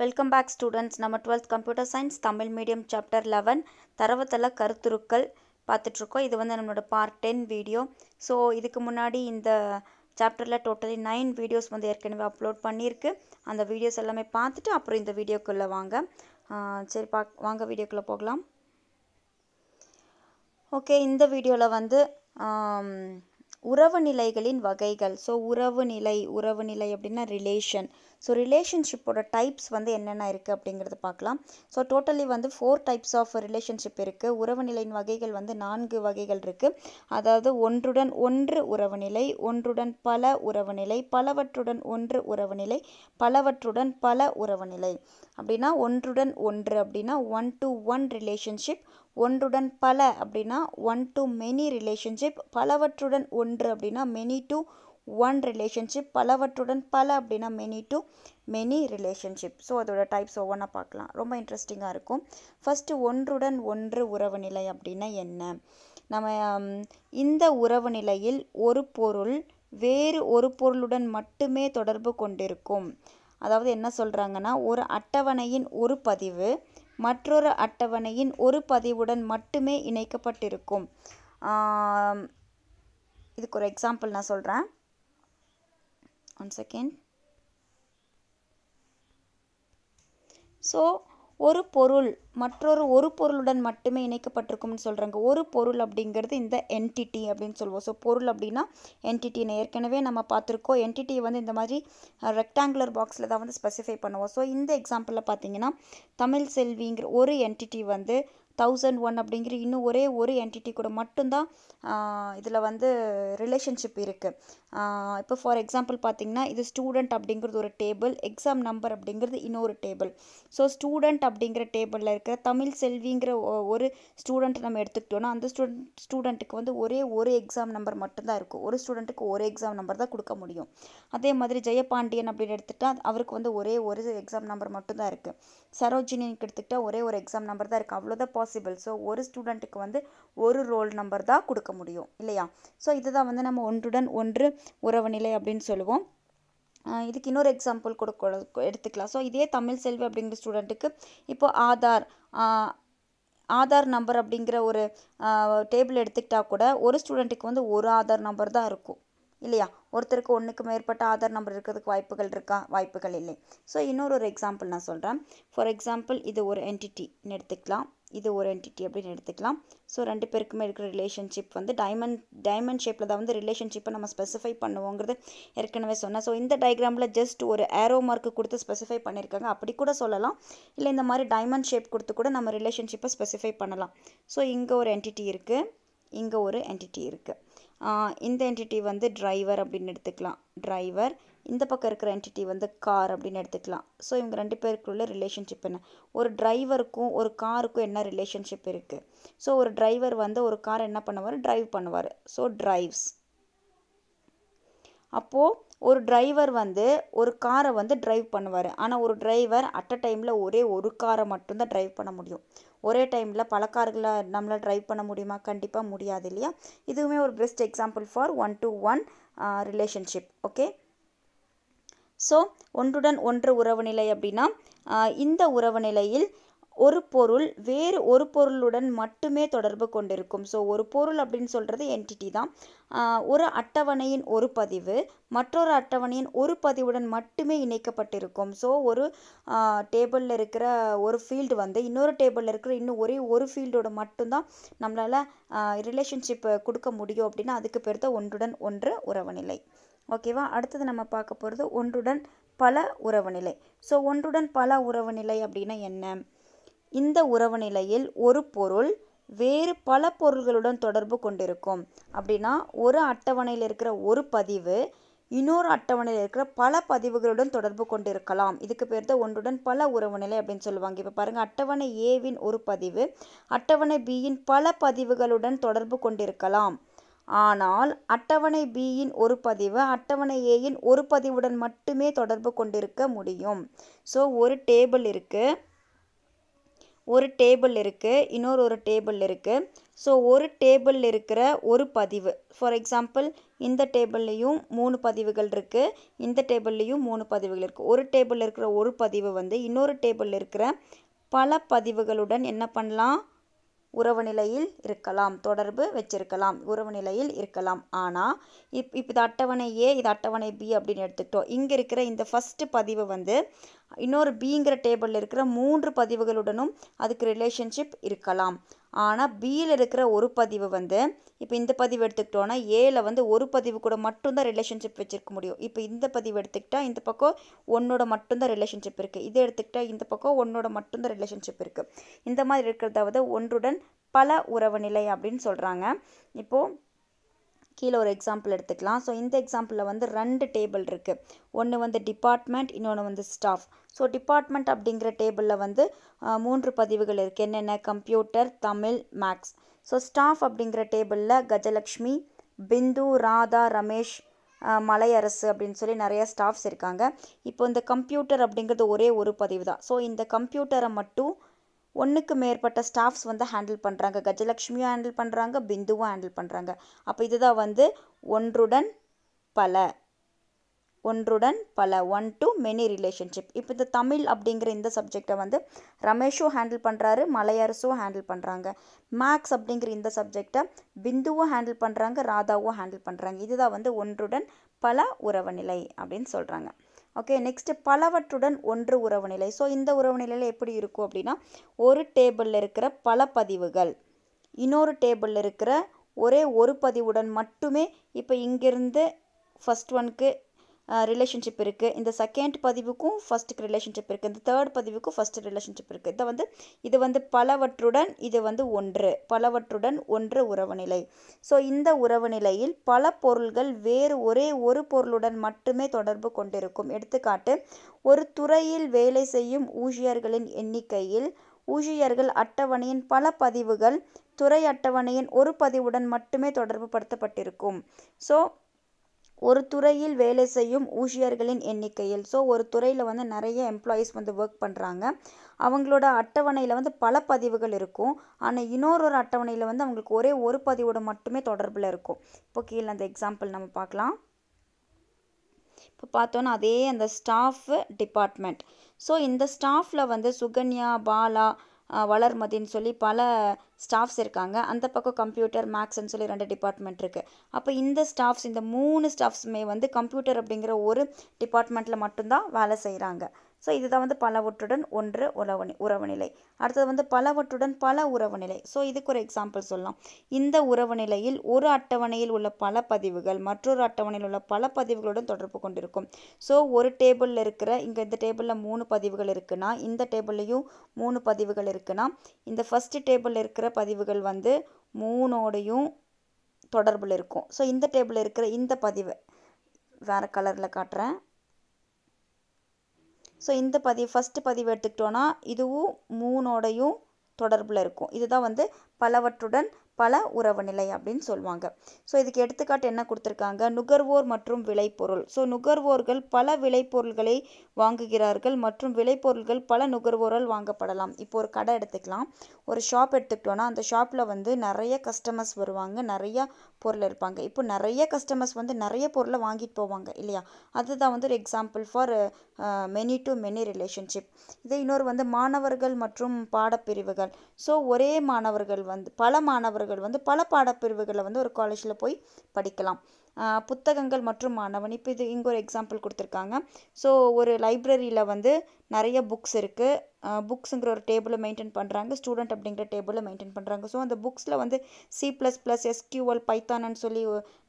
Welcome back students. நம்ம 12th computer science Tamil medium chapter 11 தரவுத்தள கருத்துருக்கள் பார்த்துட்ருக்கோம். இது வந்து நம்மளோட பார்ட் 10 வீடியோ. ஸோ இதுக்கு முன்னாடி இந்த சாப்டரில் டோட்டலி 9 வீடியோஸ் வந்து ஏற்கனவே அப்லோட் பண்ணியிருக்கு. அந்த வீடியோஸ் எல்லாமே பார்த்துட்டு அப்புறம் இந்த வீடியோக்குள்ளே வாங்க. சரி வாங்க வீடியோக்குள்ளே போகலாம். ஓகே, இந்த வீடியோவில் வந்து உறவு நிலைகளின் வகைகள். ஸோ உறவு நிலை அப்படின்னா ரிலேஷன். ஸோ ரிலேஷன்ஷிப்போட டைப்ஸ் வந்து என்னென்ன இருக்குது அப்படிங்கிறத பார்க்கலாம். ஸோ டோட்டலி வந்து 4 டைப்ஸ் ஆஃப் ரிலேஷன்ஷிப் இருக்குது. உறவு நிலையின் வகைகள் வந்து 4 வகைகள் இருக்குது. அதாவது ஒன்றுடன் ஒன்று உறவு நிலை, ஒன்றுடன் பல உறவு நிலை, பலவற்றுடன் ஒன்று உறவு நிலை, பலவற்றுடன் பல உறவு நிலை. அப்படின்னா ஒன்றுடன் ஒன்று அப்படின்னா 1 to 1 ரிலேஷன்ஷிப், ஒன்றுடன் பல அப்படின்னா 1 to many ரிலேஷன்ஷிப், பலவற்றுடன் ஒன்று அப்படின்னா many to 1 ரிலேஷன்ஷிப், பலவற்றுடன் பல அப்படின்னா many to many relationship. So அதோட டைப்ஸ் ஒவ்வொன்றா பார்க்கலாம். ரொம்ப இன்ட்ரெஸ்டிங்காக இருக்கும். ஃபஸ்ட்டு ஒன்றுடன் ஒன்று உறவு நிலை அப்படின்னா என்ன? நம்ம இந்த உறவு நிலையில் ஒரு பொருள் வேறு ஒரு பொருளுடன் மட்டுமே தொடர்பு கொண்டிருக்கும். அதாவது என்ன சொல்கிறாங்கன்னா, ஒரு அட்டவணையின் ஒரு பதிவு மற்றொரு அட்டவணையின் ஒரு பதிவுடன் மட்டுமே இணைக்கப்பட்டிருக்கும். இதுக்கு ஒரு எக்ஸாம்பிள் நான் சொல்கிறேன். 1 செகண்ட். ஸோ ஒரு பொருள் மற்றொரு ஒரு பொருளுடன் மட்டுமே இணைக்கப்பட்டிருக்கும்னு சொல்கிறாங்க. ஒரு பொருள் அப்படிங்கிறது இந்த என்டிட்டி அப்படின்னு சொல்லுவோம். ஸோ பொருள் அப்படின்னா என்டிட்டின்னு ஏற்கனவே நம்ம பார்த்துருக்கோம். என்டிட்டியை வந்து இந்த மாதிரி ரெக்டாங்குலர் பாக்ஸில் தான் வந்து ஸ்பெசிஃபை பண்ணுவோம். ஸோ இந்த எக்ஸாம்பிளில் பார்த்தீங்கன்னா தமிழ் செல்விங்கிற ஒரு என்டிட்டி வந்து 1001 அப்படிங்கிற இன்னும் ஒரே ஒரு என்டிட்டி கூட மட்டும்தான் இதில் வந்து ரிலேஷன்ஷிப் இருக்குது. இப்போ ஃபார் எக்ஸாம்பிள் பார்த்தீங்கன்னா இது ஸ்டூடெண்ட் அப்படிங்கிறது ஒரு டேபிள், எக்ஸாம் நம்பர் அப்படிங்கிறது இன்னொரு டேபிள். ஸோ ஸ்டூடெண்ட் அப்படிங்கிற டேபிளில் இருக்கிற தமிழ் செல்விங்கிற ஒரு ஸ்டூடெண்ட் நம்ம எடுத்துக்கிட்டோன்னா அந்த ஸ்டூடெண்ட்டுக்கு வந்து ஒரே ஒரு எக்ஸாம் நம்பர் மட்டும்தான் இருக்கும். ஒரு ஸ்டூடெண்ட்டுக்கு ஒரு எக்ஸாம் நம்பர் தான் கொடுக்க முடியும். அதே மாதிரி ஜெயபாண்டியன் அப்படின்னு எடுத்துகிட்டா அவருக்கு வந்து ஒரே ஒரு எக்ஸாம் நம்பர் மட்டும்தான் இருக்குது. சரோஜினிக்கு எடுத்துக்கிட்டால் ஒரே ஒரு எக்ஸாம் நம்பர் தான் இருக்குது. அவ்வளோதான் பாசிபிள். ஸோ ஒரு ஸ்டூடெண்ட்டுக்கு வந்து ஒரு ரோல் நம்பர் தான் கொடுக்க முடியும் இல்லையா? ஸோ இதுதான் வந்து நம்ம ஒன்றுடன் ஒன்று உறவு நிலை அப்படின்னு சொல்லுவோம். இதுக்கு இன்னொரு எக்ஸாம்பிள் எடுத்துக்கலாம். ஸோ இதே தமிழ் செல்வி அப்படிங்கிற ஸ்டூடெண்ட்டுக்கு இப்போ ஆதார் நம்பர் அப்படிங்கிற ஒரு டேபிள் எடுத்துக்கிட்டால் கூட ஒரு ஸ்டூடெண்ட்டுக்கு வந்து ஒரு ஆதார் நம்பர் தான் இருக்கும் இல்லையா? ஒருத்தருக்கு ஒன்றுக்கு மேற்பட்ட ஆதார் நம்பர் இருக்கிறதுக்கு வாய்ப்புகள் இருக்கா? வாய்ப்புகள் இல்லை. ஸோ இன்னொரு எக்ஸாம்பிள் நான் சொல்கிறேன். ஃபார் எக்ஸாம்பிள் இது ஒரு என்டிட்டின்னு எடுத்துக்கலாம், இது ஒரு என்டிட்டி அப்படின்னு எடுத்துக்கலாம். ஸோ ரெண்டு பேருக்குமே இருக்கிற ரிலேஷன்ஷிப் வந்து டைமண்ட் ஷேப்பில் தான் வந்து ரிலேஷன்ஷிப்பை நம்ம ஸ்பெசிஃபை பண்ணுவோங்கிறது ஏற்கனவே சொன்னேன். ஸோ இந்த டயக்ராமில் ஜஸ்ட் ஒரு ஏரோ மார்க்கு கொடுத்து ஸ்பெசிஃபை பண்ணியிருக்காங்க. அப்படி கூட சொல்லலாம். இல்லை இந்த மாதிரி டைமண்ட் ஷேப் கொடுத்து கூட நம்ம ரிலேஷன்ஷிப்பை ஸ்பெசிஃபை பண்ணலாம். ஸோ இங்கே ஒரு என்டிட்டி இருக்குது, இங்கே ஒரு என்டிட்டி இருக்குது. இந்த என்டிட்டி வந்து டிரைவர் அப்படின்னு எடுத்துக்கலாம், டிரைவர். இந்த பக்கம் இருக்கிற என்டிட்டி வந்து கார் அப்படின்னு எடுத்துக்கலாம். ஸோ இவங்க ரெண்டு பேருக்குள்ள ரிலேஷன்ஷிப் என்ன? ஒரு டிரைவருக்கும் ஒரு காருக்கும் என்ன ரிலேஷன்ஷிப் இருக்குது? ஸோ ஒரு டிரைவர் வந்து ஒரு கார் என்ன பண்ணுவார்? டிரைவ் பண்ணுவார். So drives. அப்போது ஒரு டிரைவர் வந்து ஒரு காரை வந்து டிரைவ் பண்ணுவார். ஆனால் ஒரு டிரைவர் அட் அ டைமில் ஒரே ஒரு காரை மட்டும்தான் டிரைவ் பண்ண முடியும். ஒரே டைமில் பல கார்களை நம்மளால் டிரைவ் பண்ண முடியுமா? கண்டிப்பாக முடியாது இல்லையா? இதுவுமே ஒரு best example for 1 to 1 relationship. Okay, so ஒன்றுடன் ஒன்று உறவு நிலை அப்படின்னா இந்த உறவு நிலையில் ஒரு பொருள் வேறு ஒரு பொருளுடன் மட்டுமே தொடர்பு கொண்டிருக்கும். ஸோ ஒரு பொருள் அப்படின்னு சொல்கிறது என்டிட்டி தான். ஒரு அட்டவணையின் ஒரு பதிவு மற்றொரு அட்டவணையின் ஒரு பதிவுடன் மட்டுமே இணைக்கப்பட்டிருக்கும். ஸோ ஒரு டேபிளில் இருக்கிற ஒரு ஃபீல்டு வந்து இன்னொரு டேபிளில் இருக்கிற இன்னும் ஒரே ஒரு ஃபீல்டோட மட்டும்தான் நம்மளால் ரிலேஷன்ஷிப் கொடுக்க முடியும். அப்படின்னா அதுக்கு பேர் தான் ஒன்றுடன் ஒன்று உறவு நிலை. ஓகேவா? அடுத்தது நம்ம பார்க்க போகிறது ஒன்றுடன் பல உறவு நிலை. ஸோ ஒன்றுடன் பல உறவு நிலை அப்படின்னா என்ன? இந்த உறவு நிலையில் ஒரு பொருள் வேறு பல பொருள்களுடன் தொடர்பு கொண்டிருக்கும். அப்படின்னா ஒரு அட்டவணையில் இருக்கிற ஒரு பதிவு இன்னொரு அட்டவணையில் இருக்கிற பல பதிவுகளுடன் தொடர்பு கொண்டிருக்கலாம். இதுக்கு பேர் தான் ஒன்றுடன் பல உறவு நிலை அப்படின்னு சொல்லுவாங்க. இப்போ பாருங்கள், அட்டவணை ஏவின் ஒரு பதிவு அட்டவணை பியின் பல பதிவுகளுடன் தொடர்பு கொண்டிருக்கலாம். ஆனால் அட்டவணை பியின் ஒரு பதிவு அட்டவணை ஏயின் ஒரு பதிவுடன் மட்டுமே தொடர்பு கொண்டிருக்க முடியும். ஸோ ஒரு டேபிள் இருக்குது, ஒரு டேபிள் இருக்குது, ஒரு டேபிள் இருக்குது. ஸோ ஒரு டேபிளில் இருக்கிற ஒரு பதிவு, ஃபார் எக்ஸாம்பிள் இந்த டேபிள்லேயும் 3 பதிவுகள் இருக்குது, இந்த டேபிள்லேயும் 3 பதிவுகள் இருக்குது. ஒரு டேபிளில் இருக்கிற ஒரு பதிவு வந்து இன்னொரு டேபிளில் இருக்கிற பல பதிவுகளுடன் என்ன பண்ணலாம், உறவு நிலையில் இருக்கலாம், தொடர்பு வச்சிருக்கலாம், உறவு நிலையில் இருக்கலாம். ஆனால் இப்போ இது அட்டவணை ஏ, இது அட்டவணை பி அப்படின்னு எடுத்துக்கிட்டோம். இங்கே இருக்கிற இந்த ஃபஸ்ட்டு பதிவு வந்து இன்னொரு பிங்கிற டேபிளில் இருக்கிற 3 பதிவுகளுடனும் அதுக்கு ரிலேஷன்ஷிப் இருக்கலாம். ஆனால் பியில் இருக்கிற ஒரு பதிவு வந்து, இப்போ இந்த பதிவு எடுத்துக்கிட்டோன்னா ஏல வந்து ஒரு பதிவு கூட மட்டும்தான் ரிலேஷன்ஷிப் வச்சுருக்க முடியும். இப்போ இந்த பதிவு எடுத்துக்கிட்டால் இந்த பக்கம் ஒன்னோட மட்டும்தான் ரிலேஷன்ஷிப் இருக்குது, இதை எடுத்துக்கிட்டால் இந்த பக்கம் ஒன்னோட மட்டும்தான் ரிலேஷன்ஷிப் இருக்குது. இந்த மாதிரி இருக்கிறதாவது ஒன்றுடன் பல உறவு நிலை அப்படின்னு சொல்கிறாங்க. இப்போது கீழே ஒரு எக்ஸாம்பிள் எடுத்துக்கலாம். ஸோ இந்த எக்ஸாம்பிளில் வந்து 2 டேபிள் இருக்குது. ஒன்று வந்து டிபார்ட்மெண்ட், இன்னொன்று வந்து ஸ்டாஃப். ஸோ டிபார்ட்மெண்ட் அப்படிங்கிற டேபிளில் வந்து 3 பதிவுகள் இருக்குது. என்னென்ன, computer, Tamil, maths. So staff அப்படிங்கிற டேபிளில் கஜலக்ஷ்மி, பிந்து, ராதா, ரமேஷ், மலையரசு அப்படின்னு சொல்லி நிறைய ஸ்டாஃப்ஸ் இருக்காங்க. இப்போ இந்த கம்ப்யூட்டர் அப்படிங்கிறது ஒரே ஒரு பதிவு தான். ஸோ இந்த கம்ப்யூட்டரை மட்டும் ஒன்றுக்கு மேற்பட்ட ஸ்டாஃப்ஸ் வந்து ஹேண்டில் பண்ணுறாங்க. கஜலக்ஷ்மியும் ஹேண்டில் பண்ணுறாங்க, பிந்துவும் ஹேண்டில் பண்ணுறாங்க. அப்போ இதுதான் வந்து ஒன்றுடன் பல, ஒன் டு மெனி ரிலேஷன்ஷிப். இப்போ இந்த தமிழ் அப்படிங்கிற இந்த சப்ஜெக்டை வந்து ரமேஷும் ஹேண்டில் பண்ணுறாரு, மலையரசும் ஹேண்டில் பண்ணுறாங்க. மேக்ஸ் அப்படிங்கிற இந்த சப்ஜெக்டை பிந்துவும் ஹேண்டில் பண்ணுறாங்க, ராதாவும் ஹேண்டில் பண்ணுறாங்க. இதுதான் வந்து ஒன்றுடன் பல உறவு நிலை அப்படின்னு சொல்கிறாங்க. ஓகே, நெக்ஸ்ட்டு பலவற்றுடன் ஒன்று உறவு நிலை. ஸோ இந்த உறவு நிலையில் எப்படி இருக்கும் அப்படின்னா, ஒரு டேபிளில் இருக்கிற பல பதிவுகள் இன்னொரு டேபிளில் இருக்கிற ஒரே ஒரு பதிவுடன் மட்டுமே, இப்போ இங்கேருந்து ஃபஸ்ட் ஒன்க்கு ரிலேஷன்ஷிப் இருக்குது, இந்த செகண்ட் பதிவுக்கும் ஃபஸ்ட்டுக்கு ரிலேஷன்ஷிப் இருக்குது, இந்த தேர்ட் பதிவுக்கும் ஃபஸ்ட்டு ரிலேஷன்ஷிப் இருக்குது. இது வந்து பலவற்றுடன், இது வந்து பலவற்றுடன் ஒன்று உறவு நிலை. ஸோ இந்த உறவு நிலையில் பல பொருள்கள் ஒரே ஒரு பொருளுடன் மட்டுமே தொடர்பு கொண்டிருக்கும். எடுத்துக்காட்டு, ஒரு துறையில் வேலை செய்யும் ஊழியர்களின் எண்ணிக்கையில் ஊழியர்கள் அட்டவணையின் பல பதிவுகள் துறை அட்டவணையின் ஒரு பதிவுடன் மட்டுமே தொடர்பு படுத்தப்பட்டிருக்கும். ஸோ ஒரு துறையில் வேலை செய்யும் ஊழியர்களின் எண்ணிக்கையில், ஸோ ஒரு துறையில் வந்து நிறைய எம்ப்ளாயீஸ் வந்து ஒர்க் பண்ணுறாங்க, அவங்களோட அட்டவணையில் வந்து பல பதிவுகள் இருக்கும். ஆனால் இன்னொரு அட்டவணையில் வந்து அவங்களுக்கு ஒரே ஒரு பதிவோட மட்டுமே தொடர்பில் இருக்கும். இப்போ கீழே அந்த எக்ஸாம்பிள் நம்ம பார்க்கலாம். இப்போ பார்த்தோன்னா அதே அந்த ஸ்டாஃப் டிபார்ட்மெண்ட். ஸோ இந்த ஸ்டாஃபில் வந்து சுகன்யா, பாலா, வளர்மதின்னு சொல்லி பல ஸ்டாஃப்ஸ் இருக்காங்க. அந்த பக்கம் கம்ப்யூட்டர், மேக்ஸ்ன்னு சொல்லி 2 டிபார்ட்மெண்ட் இருக்குது. அப்போ இந்த ஸ்டாஃப்ஸ், இந்த 3 ஸ்டாஃப்ஸுமே வந்து கம்ப்யூட்டர் அப்படிங்கிற ஒரு டிபார்ட்மெண்ட்டில் மட்டும்தான் வேலை செய்கிறாங்க. ஸோ இதுதான் வந்து பலவற்றுடன் ஒன்று உறவு நிலை. அடுத்தது வந்து பலவற்றுடன் பல உறவு நிலை. ஸோ இதுக்கு ஒரு எக்ஸாம்பிள் சொல்லலாம். இந்த உறவு நிலையில் ஒரு அட்டவணையில் உள்ள பல பதிவுகள் மற்றொரு அட்டவணையில் உள்ள பல பதிவுகளுடன் தொடர்பு கொண்டிருக்கும். ஸோ ஒரு டேபிளில் இருக்கிற, இங்கே இந்த டேபிளில் 3 பதிவுகள் இருக்குன்னா, இந்த டேபிள்லையும் 3 பதிவுகள் இருக்குன்னா, இந்த ஃபஸ்ட்டு டேபிளில் இருக்கிற பதிவுகள் வந்து 3ஓடையும் தொடர்பில் இருக்கும். ஸோ இந்த டேபிளில் இருக்கிற இந்த பதிவு வேறு கலரில் காட்டுறேன். ஸோ இந்த ஃபஸ்ட்டு பதிவு எடுத்துக்கிட்டோன்னா இதுவும் 3ஓடையும் தொடர்பில் இருக்கும். இதுதான் வந்து பலவற்றுடன் பல உறவு நிலை அப்படின்னு சொல்லுவாங்க. ஸோ இதுக்கு எடுத்துக்காட்டு என்ன கொடுத்துருக்காங்க, நுகர்வோர் மற்றும் விளைபொருள். ஸோ நுகர்வோர்கள் பல விளைபொருள்களை வாங்குகிறார்கள் மற்றும் விளைபொருள்கள் பல நுகர்வோரால் வாங்கப்படலாம். இப்போ ஒரு கடை எடுத்துக்கலாம், ஒரு ஷாப் எடுத்துக்கிட்டோன்னா அந்த ஷாப்பில் வந்து நிறைய கஸ்டமர்ஸ் வருவாங்க, நிறையா பொருள் இருப்பாங்க. இப்போ நிறைய கஸ்டமர்ஸ் வந்து நிறைய பொருளை வாங்கிட்டு போவாங்க இல்லையா, அதுதான் வந்து ஒரு example for many to many relationship. இதே இன்னொரு வந்து மாணவர்கள் மற்றும் பாடப்பிரிவுகள். ஸோ ஒரே மாணவர்கள் வந்து பல மாணவர்கள் வந்து பல பாடப்பிரிவுகளில் வந்து ஒரு காலேஜில் போய் படிக்கலாம். புத்தகங்கள் மற்றும் மாணவன். இப்போ இது இங்கே ஒரு எக்ஸாம்பிள் கொடுத்துருக்காங்க. ஸோ ஒரு லைப்ரரியில் வந்து நிறைய புக்ஸ் இருக்குது, புக்ஸுங்கிற ஒரு டேபிளை மெயின்டைன் பண்ணுறாங்க, ஸ்டூடெண்ட் அப்படிங்கிற டேபிளை மெயின்டைன் பண்ணுறாங்க. ஸோ அந்த புக்ஸில் வந்து C++, SQL, பைத்தான்னு சொல்லி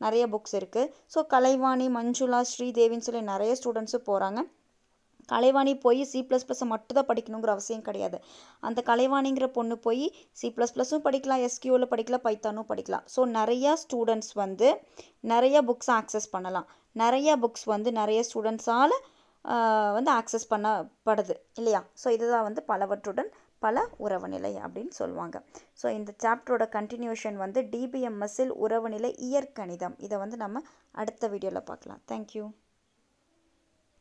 நிறைய புக்ஸ் இருக்குது. ஸோ கலைவாணி, மஞ்சுளா, ஸ்ரீதேவின்னு சொல்லி நிறைய ஸ்டூடெண்ட்ஸும் போகிறாங்க. கலைவாணி போய் C++-ஐ மட்டும் தான் படிக்கணுங்கிற அவசியம் கிடையாது. அந்த கலைவாணிங்கிற பொண்ணு போய் C++-ம் படிக்கலாம், SQL படிக்கலாம், பைத்தானும் படிக்கலாம். ஸோ நிறையா ஸ்டூடெண்ட்ஸ் வந்து நிறைய புக்ஸ் ஆக்சஸ் பண்ணலாம். நிறைய புக்ஸ் வந்து நிறைய ஸ்டூடெண்ட்ஸால் வந்து ஆக்சஸ் பண்ணப்படுது இல்லையா. ஸோ இதுதான் வந்து பலவற்றுடன் பல உறவு நிலை அப்படின்னு சொல்லுவாங்க. ஸோ இந்த சாப்டரோட கண்டினியூஷன் வந்து DBMS-இல் உறவு நிலை இயற்கணிதம். இதை வந்து நம்ம அடுத்த வீடியோவில் பார்க்கலாம். தேங்க்யூ.